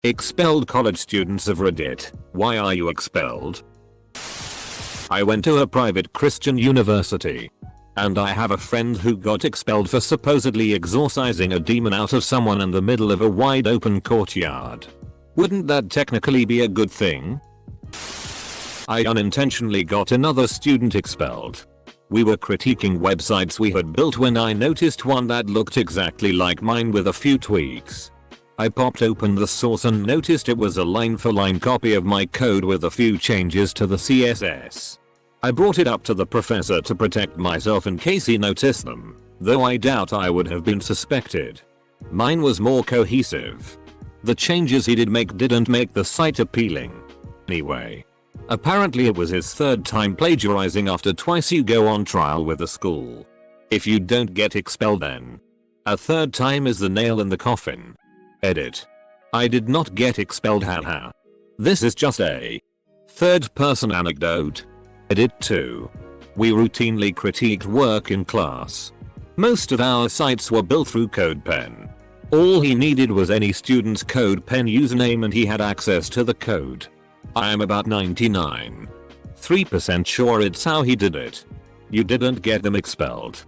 Expelled college students of Reddit, why are you expelled? I went to a private Christian university. And I have a friend who got expelled for supposedly exorcising a demon out of someone in the middle of a wide open courtyard. Wouldn't that technically be a good thing? I unintentionally got another student expelled. We were critiquing websites we had built when I noticed one that looked exactly like mine with a few tweaks. I popped open the source and noticed it was a line-for-line copy of my code with a few changes to the CSS. I brought it up to the professor to protect myself in case he noticed them, though I doubt I would have been suspected. Mine was more cohesive. The changes he did make didn't make the site appealing. Anyway. Apparently it was his third time plagiarizing after twice you go on trial with the school. If you don't get expelled then. A third time is the nail in the coffin. Edit. I did not get expelled, haha. This is just a third person anecdote. Edit 2. We routinely critiqued work in class. Most of our sites were built through CodePen. All he needed was any student's CodePen username and he had access to the code. I am about 99.3% sure it's how he did it. You didn't get them expelled.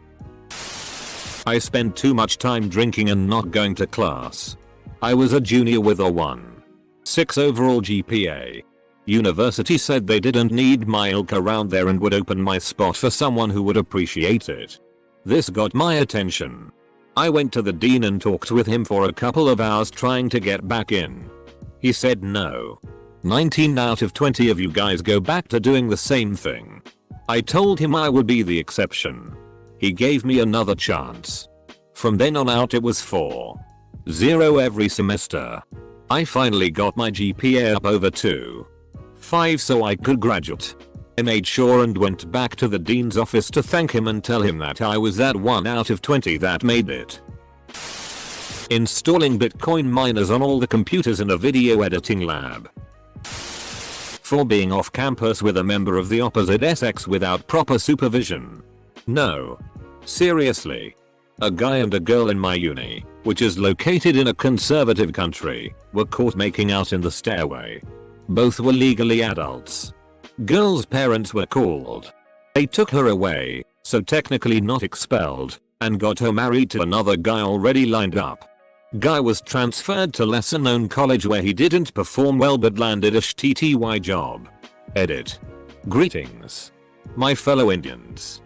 I spent too much time drinking and not going to class. I was a junior with a 1.6 overall GPA. University said they didn't need my ilk around there and would open my spot for someone who would appreciate it. This got my attention. I went to the dean and talked with him for a couple of hours trying to get back in. He said no. 19 out of 20 of you guys go back to doing the same thing. I told him I would be the exception. He gave me another chance. From then on out it was 4.0 every semester. I finally got my GPA up over 2.5 so I could graduate. I made sure and went back to the dean's office to thank him and tell him that I was that 1 out of 20 that made it. Installing Bitcoin miners on all the computers in a video editing lab. For being off campus with a member of the opposite sex without proper supervision. No. Seriously. A guy and a girl in my uni, which is located in a conservative country, were caught making out in the stairway. Both were legally adults. Girl's parents were called. They took her away, so technically not expelled, and got her married to another guy already lined up. Guy was transferred to lesser known college where he didn't perform well but landed a shitty job. Edit. Greetings. My fellow Indians.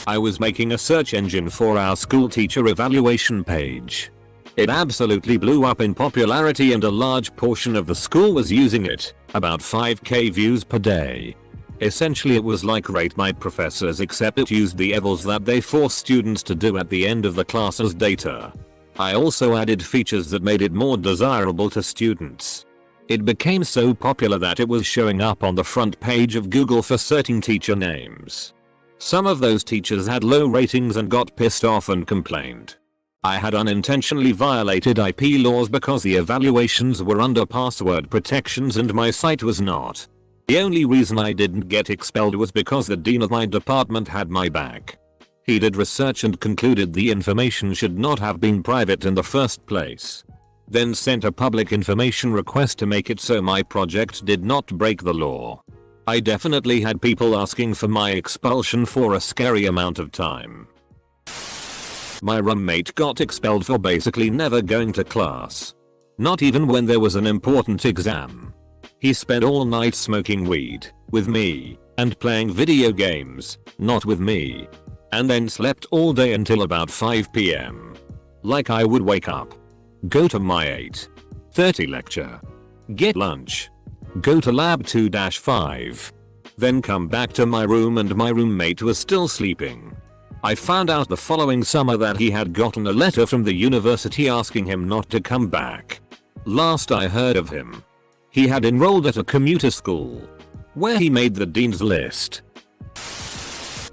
I was making a search engine for our school teacher evaluation page. It absolutely blew up in popularity and a large portion of the school was using it, about 5k views per day. Essentially it was like Rate My Professors except it used the evals that they force students to do at the end of the class as data. I also added features that made it more desirable to students. It became so popular that it was showing up on the front page of Google for certain teacher names. Some of those teachers had low ratings and got pissed off and complained. I had unintentionally violated IP laws because the evaluations were under password protections and my site was not. The only reason I didn't get expelled was because the dean of my department had my back. He did research and concluded the information should not have been private in the first place. Then sent a public information request to make it so my project did not break the law. I definitely had people asking for my expulsion for a scary amount of time. My roommate got expelled for basically never going to class. Not even when there was an important exam. He spent all night smoking weed, with me, and playing video games, not with me. And then slept all day until about 5 PM. Like I would wake up, go to my 8:30 lecture, get lunch, go to lab 2-5, then come back to my room and my roommate was still sleeping. I found out the following summer that he had gotten a letter from the university asking him not to come back. Last I heard of him, he had enrolled at a commuter school, where he made the dean's list.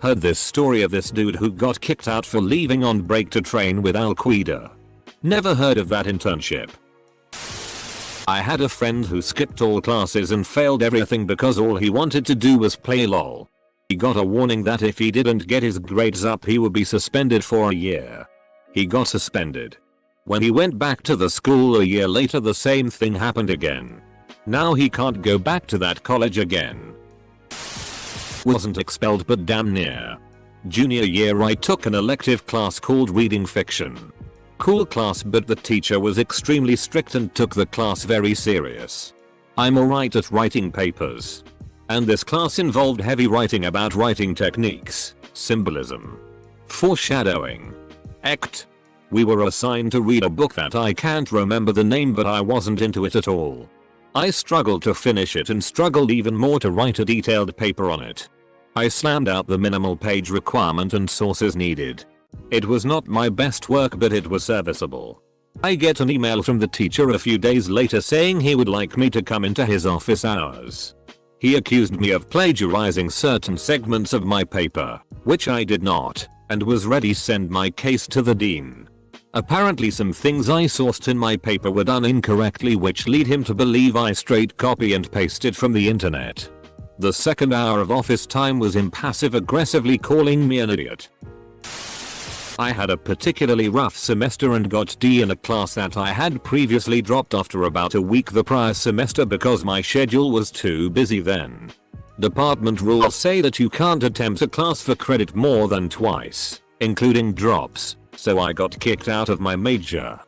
Heard this story of this dude who got kicked out for leaving on break to train with Al Qaeda. Never heard of that internship. I had a friend who skipped all classes and failed everything because all he wanted to do was play LOL. He got a warning that if he didn't get his grades up he would be suspended for a year. He got suspended. When he went back to the school a year later, the same thing happened again. Now he can't go back to that college again. Wasn't expelled but damn near. Junior year I took an elective class called reading fiction. Cool class, but the teacher was extremely strict and took the class very serious. I'm alright at writing papers. And this class involved heavy writing about writing techniques, symbolism, foreshadowing, act. We were assigned to read a book that I can't remember the name, but I wasn't into it at all. I struggled to finish it and struggled even more to write a detailed paper on it. I slammed out the minimal page requirement and sources needed. It was not my best work, but it was serviceable. I get an email from the teacher a few days later saying he would like me to come into his office hours. He accused me of plagiarizing certain segments of my paper, which I did not, and was ready to send my case to the dean. Apparently some things I sourced in my paper were done incorrectly, which lead him to believe I straight copy and pasted from the internet. The second hour of office time was him passive aggressively calling me an idiot. I had a particularly rough semester and got D in a class that I had previously dropped after about a week the prior semester because my schedule was too busy then. Department rules say that you can't attempt a class for credit more than twice, including drops, so I got kicked out of my major.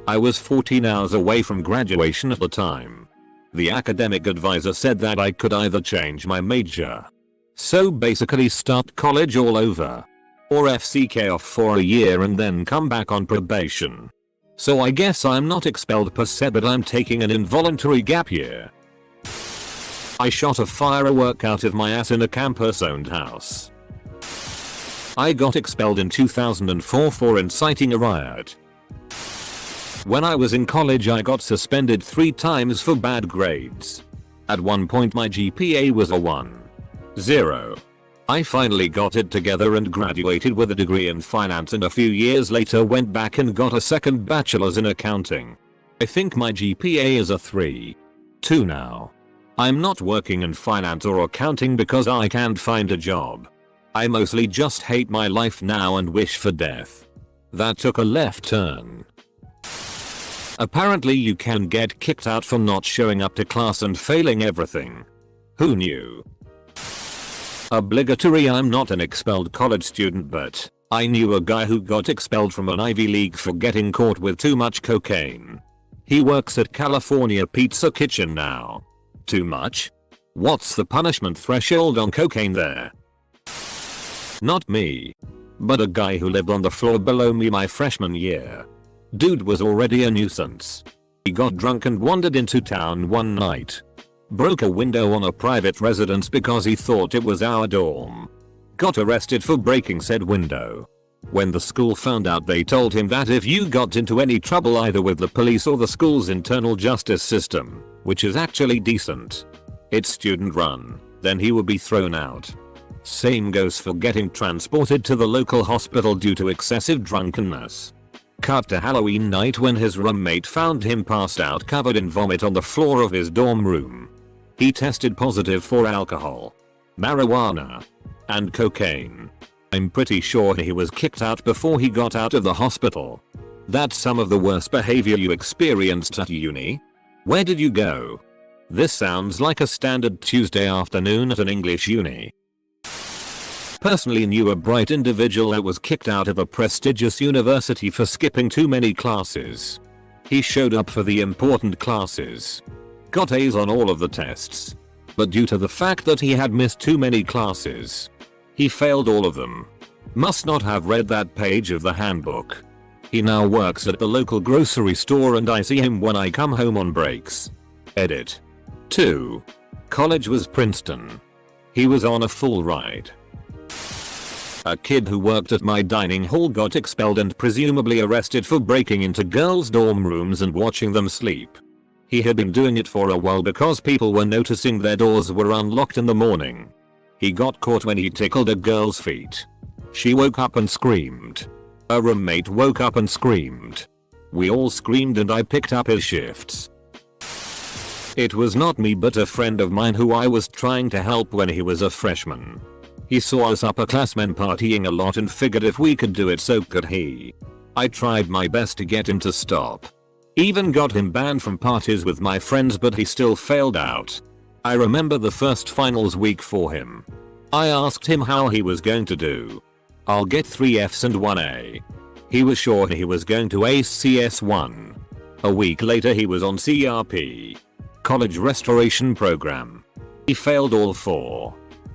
I was 14 hours away from graduation at the time. The academic advisor said that I could either change my major, so basically start college all over, or FCK off for a year and then come back on probation. So I guess I'm not expelled per se, but I'm taking an involuntary gap year. I shot a firework out of my ass in a campus-owned house. I got expelled in 2004 for inciting a riot. When I was in college I got suspended 3 times for bad grades. At one point my GPA was a 1.0. I finally got it together and graduated with a degree in finance, and a few years later went back and got a second bachelor's in accounting. I think my GPA is a 3.2 now. I'm not working in finance or accounting because I can't find a job. I mostly just hate my life now and wish for death. That took a left turn. Apparently you can get kicked out for not showing up to class and failing everything. Who knew? Obligatory. I'm not an expelled college student, but I knew a guy who got expelled from an Ivy League for getting caught with too much cocaine. He works at California Pizza Kitchen now. Too much? What's the punishment threshold on cocaine there? Not me, but a guy who lived on the floor below me my freshman year. Dude was already a nuisance. He got drunk and wandered into town one night. Broke a window on a private residence because he thought it was our dorm. Got arrested for breaking said window. When the school found out, they told him that if you got into any trouble either with the police or the school's internal justice system, which is actually decent, it's student run, then he would be thrown out. Same goes for getting transported to the local hospital due to excessive drunkenness. Cut to Halloween night when his roommate found him passed out covered in vomit on the floor of his dorm room. He tested positive for alcohol, marijuana, and cocaine. I'm pretty sure he was kicked out before he got out of the hospital. That's some of the worst behavior you experienced at uni? Where did you go? This sounds like a standard Tuesday afternoon at an English uni. Personally knew a bright individual that was kicked out of a prestigious university for skipping too many classes. He showed up for the important classes, got A's on all of the tests, but due to the fact that he had missed too many classes, he failed all of them. Must not have read that page of the handbook. He now works at the local grocery store and I see him when I come home on breaks. Edit. 2. College was Princeton. He was on a full ride. A kid who worked at my dining hall got expelled and presumably arrested for breaking into girls' dorm rooms and watching them sleep. He had been doing it for a while because people were noticing their doors were unlocked in the morning. He got caught when he tickled a girl's feet. She woke up and screamed. A roommate woke up and screamed. We all screamed and I picked up his shifts. It was not me but a friend of mine who I was trying to help when he was a freshman. He saw us upperclassmen partying a lot and figured if we could do it so could he. I tried my best to get him to stop. Even got him banned from parties with my friends, but he still failed out. I remember the first finals week for him. I asked him how he was going to do. I'll get 3 Fs and 1 A. He was sure he was going to ace CS1. A week later he was on CRP. College Restoration Program. He failed all 4.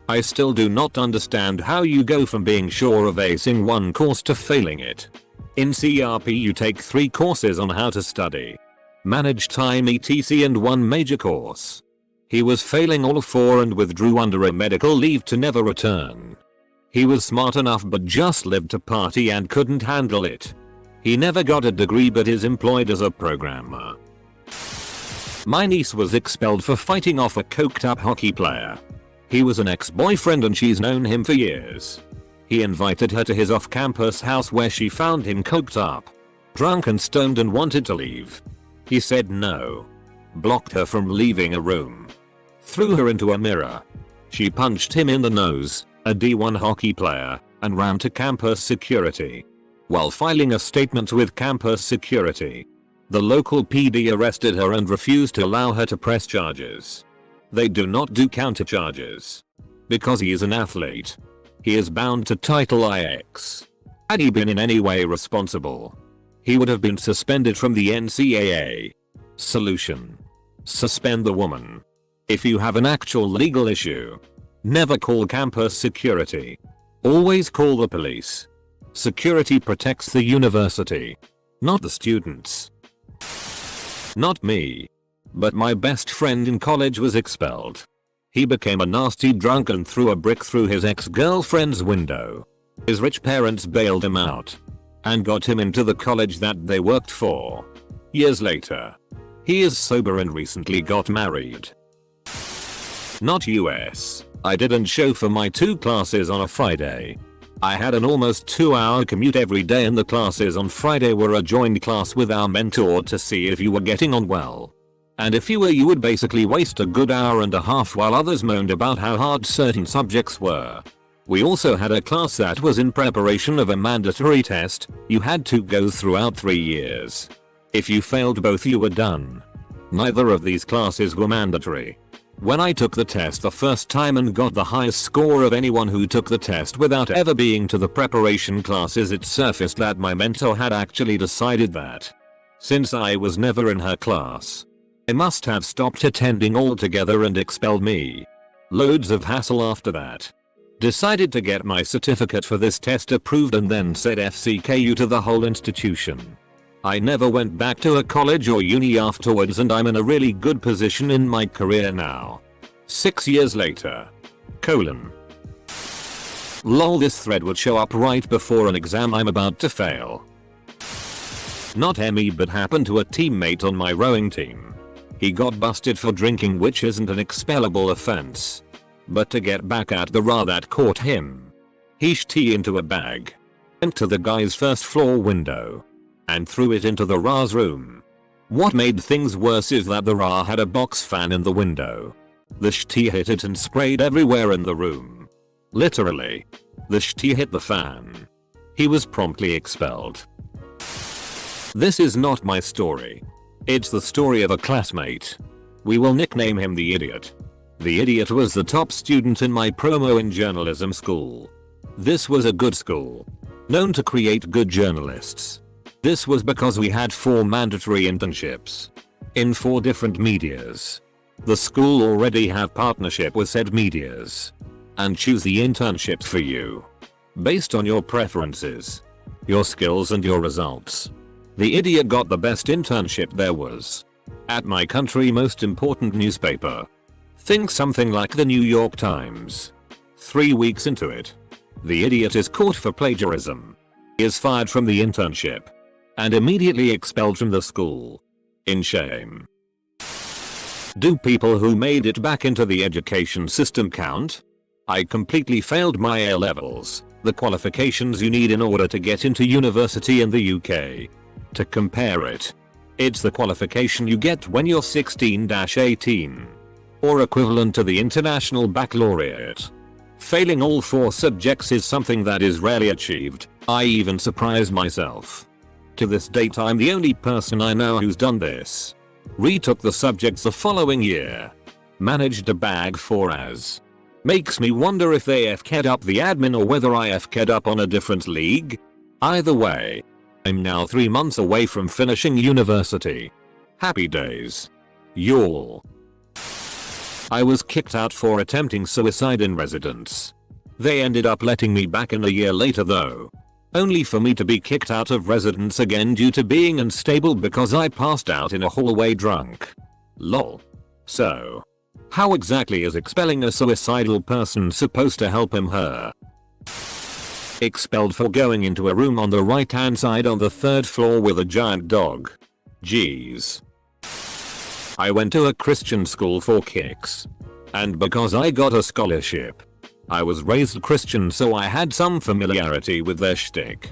I still do not understand how you go from being sure of acing one course to failing it. In CRP you take 3 courses on how to study, manage time etc. and 1 major course. He was failing all 4 and withdrew under a medical leave to never return. He was smart enough but just lived to party and couldn't handle it. He never got a degree but is employed as a programmer. My niece was expelled for fighting off a coked up hockey player. He was an ex-boyfriend and she's known him for years. He invited her to his off-campus house where she found him coked up, drunk and stoned and wanted to leave. He said no. Blocked her from leaving a room. Threw her into a mirror. She punched him in the nose, a D1 hockey player, and ran to campus security. While filing a statement with campus security, the local PD arrested her and refused to allow her to press charges. They do not do counter charges. Because he is an athlete, he is bound to Title IX. Had he been in any way responsible, he would have been suspended from the NCAA. Solution: suspend the woman. If you have an actual legal issue, never call campus security. Always call the police. Security protects the university, not the students. Not me. But my best friend in college was expelled. He became a nasty drunk and threw a brick through his ex-girlfriend's window. His rich parents bailed him out and got him into the college that they worked for. Years later, he is sober and recently got married. Not US. I didn't show for my 2 classes on a Friday. I had an almost 2-hour commute every day and the classes on Friday were a joined class with our mentor to see if you were getting on well. And if you were, you would basically waste a good hour and a half while others moaned about how hard certain subjects were. We also had a class that was in preparation of a mandatory test you had to go throughout 3 years. If you failed both, you were done. Neither of these classes were mandatory. When I took the test the first time and got the highest score of anyone who took the test without ever being to the preparation classes, it surfaced that my mentor had actually decided that, since I was never in her class, I must have stopped attending altogether and expelled me. Loads of hassle after that. Decided to get my certificate for this test approved and then said FCKU to the whole institution. I never went back to a college or uni afterwards and I'm in a really good position in my career now. 6 years later. Lol, this thread would show up right before an exam I'm about to fail. Not me, but happened to a teammate on my rowing team. He got busted for drinking, which isn't an expellable offense. But to get back at the Ra that caught him, he tea into a bag, went to the guy's first floor window, and threw it into the Ra's room. What made things worse is that the Ra had a box fan in the window. The tea hit it and sprayed everywhere in the room. Literally. The tea hit the fan. He was promptly expelled. This is not my story. It's the story of a classmate. We will nickname him the Idiot. The Idiot was the top student in my promo in journalism school. This was a good school, known to create good journalists. This was because we had 4 mandatory internships in 4 different medias. The school already have partnership with said medias and choose the internships for you based on your preferences, your skills and your results. The Idiot got the best internship there was at my country most important newspaper. Think something like the New York Times. 3 weeks into it, the Idiot is caught for plagiarism. He is fired from the internship and immediately expelled from the school. In shame. Do people who made it back into the education system count? I completely failed my A levels, the qualifications you need in order to get into university in the UK. To compare it, it's the qualification you get when you're 16-18, or equivalent to the International Baccalaureate. Failing all 4 subjects is something that is rarely achieved. I even surprised myself. To this date I'm the only person I know who's done this. Retook the subjects the following year. Managed a bag 4 As. Makes me wonder if they FK'd up the admin or whether I FK'd up on a different league. Either way, I'm now 3 months away from finishing university. Happy days. Y'all. I was kicked out for attempting suicide in residence. They ended up letting me back in a year later though. Only for me to be kicked out of residence again due to being unstable because I passed out in a hallway drunk. Lol. So, how exactly is expelling a suicidal person supposed to help him/her? Expelled for going into a room on the right hand side on the 3rd floor with a giant dog. Jeez. I went to a Christian school for kicks. And because I got a scholarship. I was raised Christian so I had some familiarity with their shtick.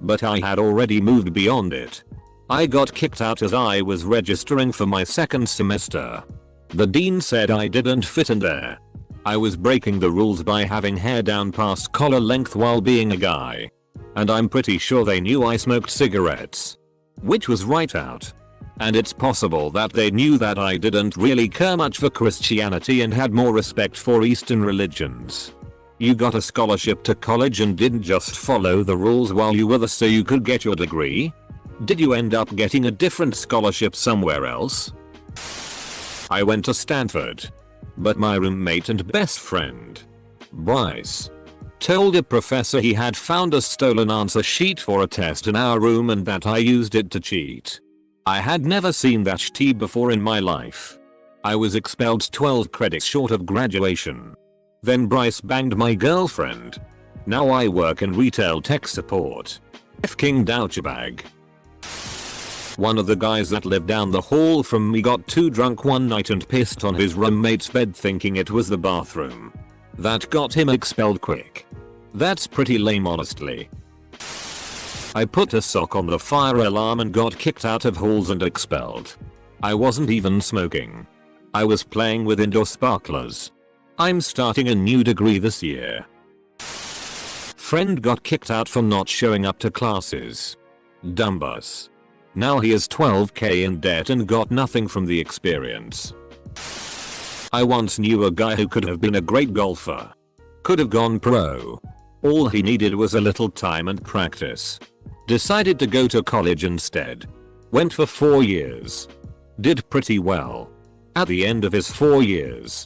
But I had already moved beyond it. I got kicked out as I was registering for my 2nd semester. The dean said I didn't fit in there. I was breaking the rules by having hair down past collar length while being a guy. And I'm pretty sure they knew I smoked cigarettes. Which was right out. And it's possible that they knew that I didn't really care much for Christianity and had more respect for Eastern religions. You got a scholarship to college and didn't just follow the rules while you were there so you could get your degree? Did you end up getting a different scholarship somewhere else? I went to Stanford. But my roommate and best friend, Bryce, told a professor he had found a stolen answer sheet for a test in our room and that I used it to cheat. I had never seen that shit before in my life. I was expelled 12 credits short of graduation. Then Bryce banged my girlfriend. Now I work in retail tech support. F-king douchebag. One of the guys that lived down the hall from me got too drunk one night and pissed on his roommate's bed thinking it was the bathroom. That got him expelled quick. That's pretty lame honestly. I put a sock on the fire alarm and got kicked out of halls and expelled. I wasn't even smoking. I was playing with indoor sparklers. I'm starting a new degree this year. Friend got kicked out for not showing up to classes. Dumbus. Now he is 12k in debt and got nothing from the experience. I once knew a guy who could have been a great golfer. Could have gone pro. All he needed was a little time and practice. Decided to go to college instead. Went for 4 years. Did pretty well. At the end of his 4 years.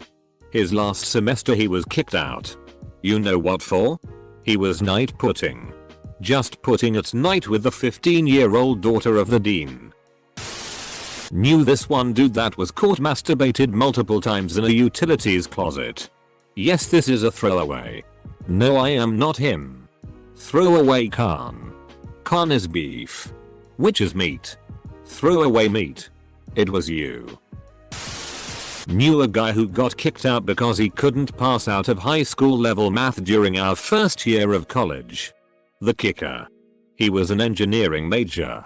His last semester he was kicked out. You know what for? He was night putting. Just putting at night with the 15-year-old daughter of the dean. Knew this one dude that was caught masturbated multiple times in a utilities closet. Yes, this is a throwaway. No, I am not him. Throwaway Khan. Khan is beef. Which is meat. Throwaway meat. It was you. Knew a guy who got kicked out because he couldn't pass out of high school level math during our first year of college. The kicker. He was an engineering major.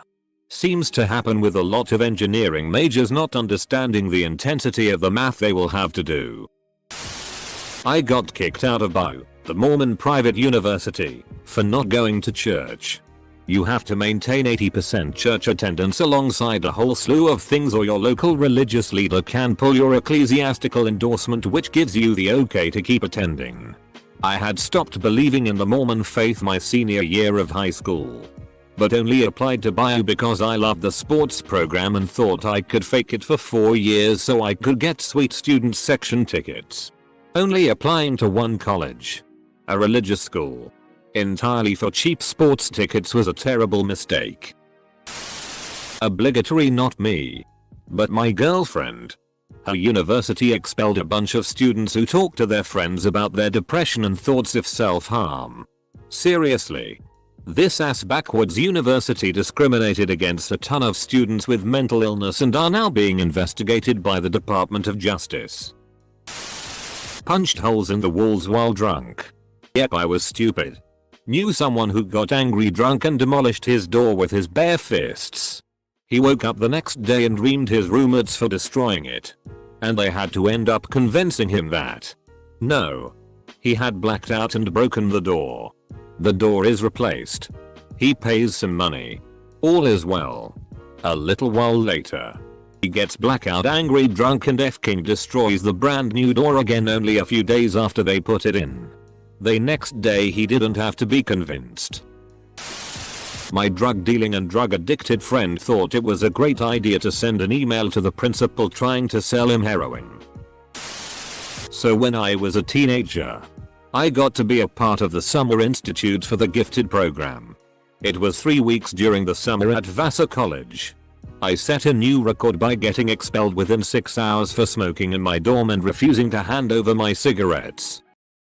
Seems to happen with a lot of engineering majors not understanding the intensity of the math they will have to do. I got kicked out of BU, the Mormon private university, for not going to church. You have to maintain 80% church attendance alongside a whole slew of things or your local religious leader can pull your ecclesiastical endorsement which gives you the okay to keep attending. I had stopped believing in the Mormon faith my senior year of high school. But only applied to BU because I loved the sports program and thought I could fake it for 4 years so I could get sweet student section tickets. Only applying to one college. A religious school. Entirely for cheap sports tickets was a terrible mistake. Obligatory not me. But my girlfriend. Her university expelled a bunch of students who talked to their friends about their depression and thoughts of self-harm. Seriously. This ass backwards university discriminated against a ton of students with mental illness and are now being investigated by the Department of Justice. Punched holes in the walls while drunk. Yep, I was stupid. Knew someone who got angry drunk and demolished his door with his bare fists. He woke up the next day and reamed his roommates for destroying it. And they had to end up convincing him that no, he had blacked out and broken the door. The door is replaced. He pays some money. All is well. A little while later, he gets blackout angry, drunk, and F-King destroys the brand new door again only a few days after they put it in. The next day he didn't have to be convinced. My drug dealing and drug addicted friend thought it was a great idea to send an email to the principal trying to sell him heroin. So when I was a teenager, I got to be a part of the Summer Institute for the Gifted program. It was 3 weeks during the summer at Vassar College. I set a new record by getting expelled within 6 hours for smoking in my dorm and refusing to hand over my cigarettes.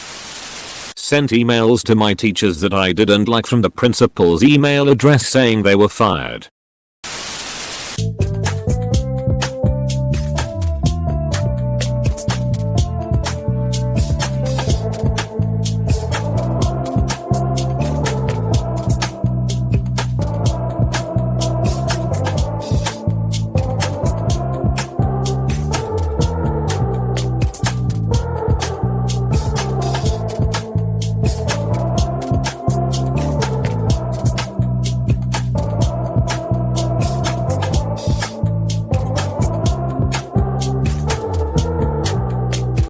Sent emails to my teachers that I didn't like from the principal's email address saying they were fired.